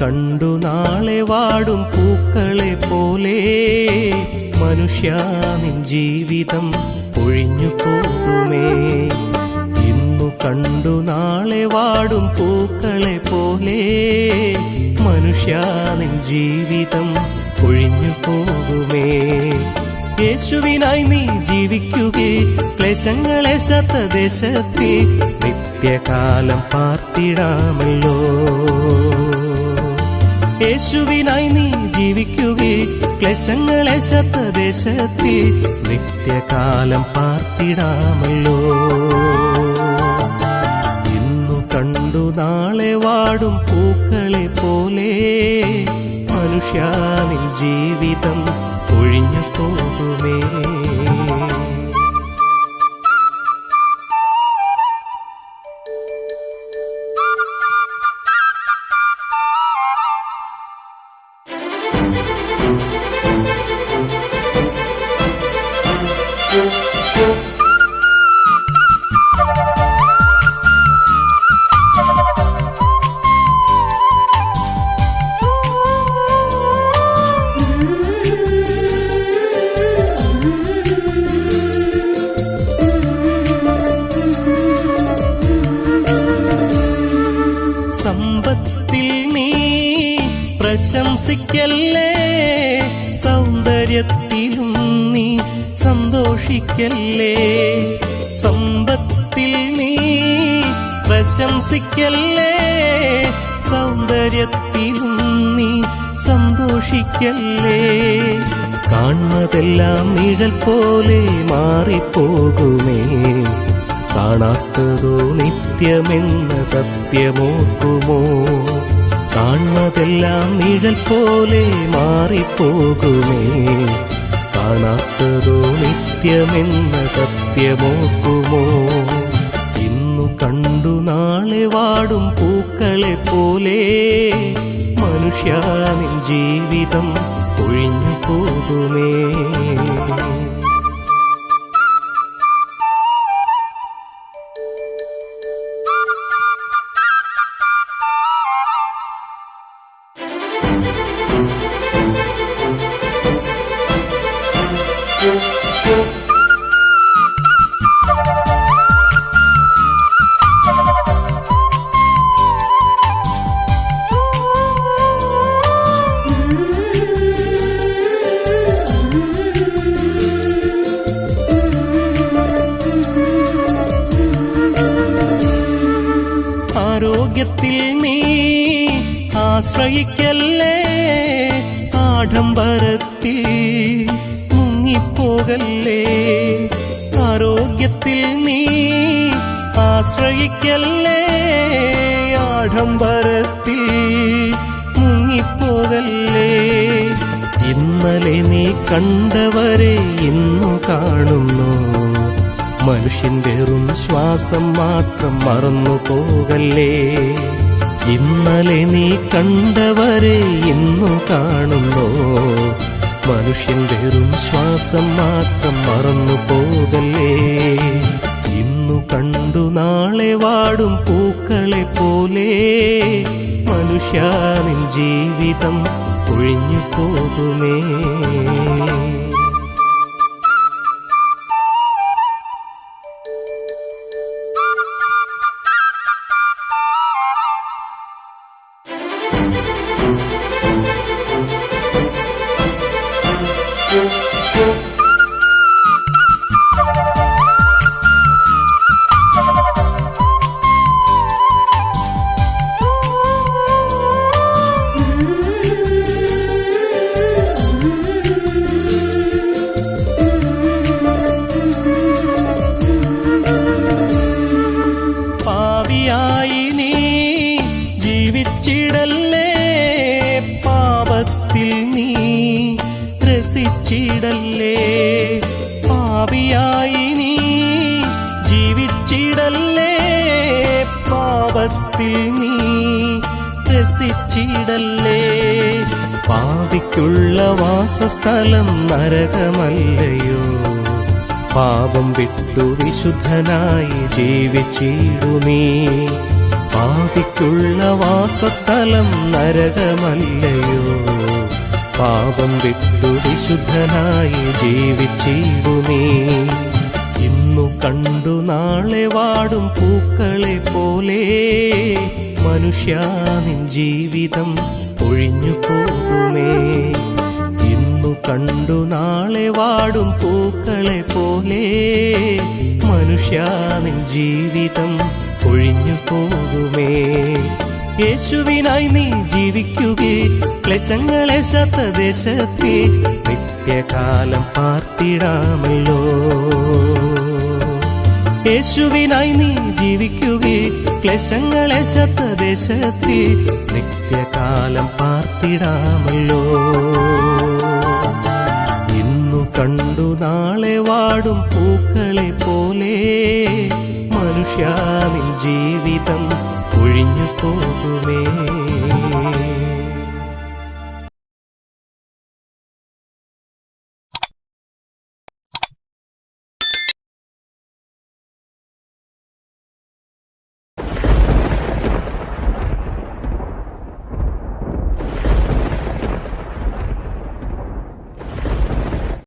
കണ്ടു നാളെ വാടും പൂക്കളെ പോലെ മനുഷ്യാ നിൻ ജീവിതം ഒഴിഞ്ഞു പോകുമേ. ഇന്നു കണ്ടു നാളെ വാടും പൂക്കളെ പോലെ മനുഷ്യാ നിൻ ജീവിതം ഒഴിഞ്ഞു പോകുമേ. യേശുവിനായി നീ ജീവിക്കുകേ, ക്ലേശങ്ങളെ ശതദേശത്തെ നിത്യകാലം പാർത്തിടാമല്ലോ. യേശുവിനായി നീ ജീവിക്കുകേ, ക്ലേശങ്ങളെ ശതദേശത്തെ നിത്യകാലം പാർത്തിടാമല്ലോ. ഇന്നു കണ്ടു നാളെ വാടും പൂക്കളെ പോലെ മനുഷ്യാ നിൻ ജീവിതം ഒഴിഞ്ഞു പോകുമേ. സമ്പത്തിൽ നീ പ്രശംസിക്കല്ലേ, സൗന്ദര്യത്തിലും നീ സന്തോഷിക്കല്ലേ. സമ്പത്തിൽ നീ പ്രശംസിക്കല്ലേ, സൗന്ദര്യത്തിലും നീ സന്തോഷിക്കല്ലേ. കാണുന്നതെല്ലാം നിഴൽ പോലെ മാറിപ്പോകുമേ, കാണാത്തതോ നിത്യമെന്ന സത്യമോർക്കുമോ. കാണുന്നതെല്ലാം നിഴൽ പോലെ മാറിപ്പോകുമേ, കാണാത്തതോ നിത്യമെന്ന സത്യമോർക്കുമോ. ഇന്നു കണ്ടു നാളെ വാടും പൂക്കളെ പോലെ മനുഷ്യാ നിൻ ജീവിതം ഒഴിഞ്ഞു പോകുമേ. ആരോഗ്യത്തിൽ നീ ആശ്രയിക്കല്ലേ, ആഡംബരത്തിൽ മുങ്ങിപ്പോകല്ലേ. ആരോഗ്യത്തിൽ നീ ആശ്രയിക്കല്ലേ, ആഡംബരത്തിൽ മുങ്ങിപ്പോകല്ലേ. ഇന്നലെ നീ കണ്ടവരെ ഇന്നു കാണുന്നു, മനുഷ്യൻ വെറും ശ്വാസം മാത്രം മറന്നു പോകല്ലേ. ഇന്നലെ നീ കണ്ടവരെ ഇന്നു കാണുന്നു, മനുഷ്യൻ വെറും ശ്വാസം മാത്രം മറന്നു പോകല്ലേ. ഇന്നു കണ്ടു നാളെ വാടും പൂക്കളെ പോലെ മനുഷ്യാ നിൻ ജീവിതം ഒഴിഞ്ഞു പോകുമേ. പാപിയായി നീ ജീവിച്ചിടല്ലേ, പാപത്തിൽ നീ രസിച്ചിടല്ലേ. പാപിയായി നീ ജീവിച്ചിടല്ലേ, പാപത്തിൽ നീ രസിച്ചിടല്ലേ. പാപിക്കുള്ള വാസസ്ഥലം നരകമല്ലയോ, പാപം വിട്ടു വിശുദ്ധനായി ജീവിച്ചിടു നീ. പാപിക്കുള്ള വാസസ്ഥലം നരകമല്ലയോ. പാപം വിട്ടു വിശുദ്ധനായി ജീവിച്ചിടുമേ. ഇന്നു കണ്ടു നാളെ വാടും പൂക്കളെ പോലെ മനുഷ്യാ നിൻ ജീവിതം ഒഴിഞ്ഞു പോകുമേ. ഇന്നു കണ്ടു നാളെ വാടും പൂക്കളെ പോലെ മനുഷ്യാ നിൻ ജീവിതം ഒഴിഞ്ഞു പോകുമേ. യേശുവിനായി നീ ജീവിക്കുകേ, ക്ലേശങ്ങളെ ശതദേശത്തെ നിത്യകാലം പാർത്തിടാമല്ലോ. യേശുവിനായി നീ ജീവിക്കുകേ, ക്ലേശങ്ങളെ ശതദേശത്തെ നിത്യകാലം പാർത്തിടാമല്ലോ. ഇന്നു കണ്ടു നാളെ വാടും പൂക്കളെ പോലെ മനുഷ്യാ നിൻ ജീവിതം ഒഴിഞ്ഞു പോകുമേ.